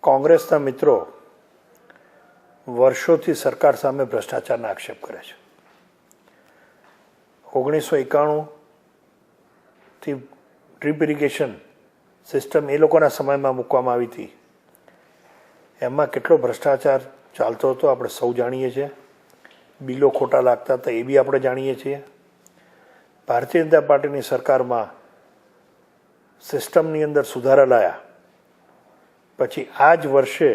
કોંગ્રેસના મિત્રો વર્ષોથી સરકાર સામે ભ્રષ્ટાચારના આક્ષેપ કરે છે. 1991થી ડ્રીપ ઇરિગેશન સિસ્ટમ એ લોકોના સમયમાં મૂકવામાં આવી હતી. એમાં કેટલો ભ્રષ્ટાચાર ચાલતો હતો આપણે સૌ જાણીએ છીએ. બિલો ખોટા લાગતા હતા એ બી આપણે જાણીએ છીએ. ભારતીય જનતા પાર્ટીની સરકારમાં સિસ્ટમની અંદર સુધારા લાયા પછી આ જ વર્ષે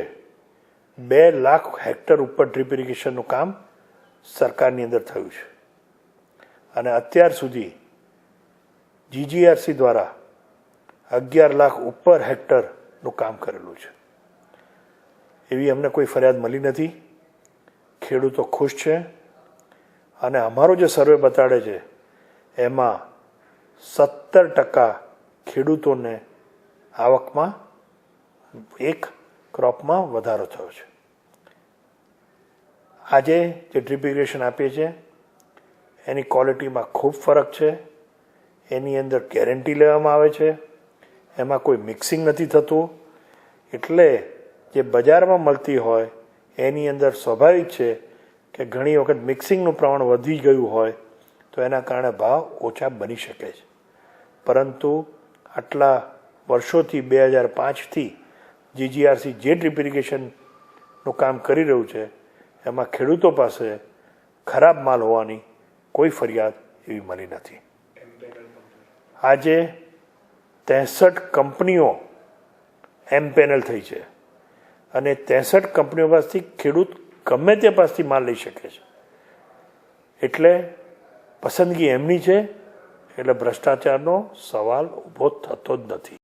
2 લાખ હેક્ટર ઉપર ડ્રીપ ઇરિગેશનનું કામ સરકારની અંદર થયું છે અને અત્યાર સુધી જીજીઆરસી દ્વારા 11 લાખ ઉપર હેક્ટરનું કામ કરેલું છે. એવી અમને કોઈ ફરિયાદ મળી નથી. ખેડૂતો ખુશ છે અને અમારો જે સર્વે બતાડે છે એમાં 70% ખેડૂતોને આવકમાં એક ક્રોપમાં વધારો થયો છે. આજે જે ડ્રીપ ઇરિગેશન આપીએ છીએ એની ક્વોલિટીમાં ખૂબ ફરક છે. એની અંદર ગેરંટી લેવામાં આવે છે. એમાં કોઈ મિક્સિંગ નથી થતું. એટલે જે બજારમાં મળતી હોય એની અંદર સ્વાભાવિક છે કે ઘણી વખત મિક્સિંગનું પ્રમાણ વધી ગયું હોય તો એના કારણે ભાવ ઓછા બની શકે છે. પરંતુ આટલા વર્ષોથી 2005થી જીજીઆરસી જે ડ્રીપ ઇરિગેશનનું કામ કરી રહ્યું છે એમાં ખેડૂતો પાસે ખરાબ માલ હોવાની કોઈ ફરિયાદ એવી મળી નથી. આજે 63 કંપનીઓ એમપેનલ થઈ છે અને 63 કંપનીઓ પાસેથી ખેડૂત ગમે તે પાસેથી માલ લઈ શકે છે. એટલે પસંદગી એમની છે એટલે ભ્રષ્ટાચારનો સવાલ ઊભો થતો જ નથી.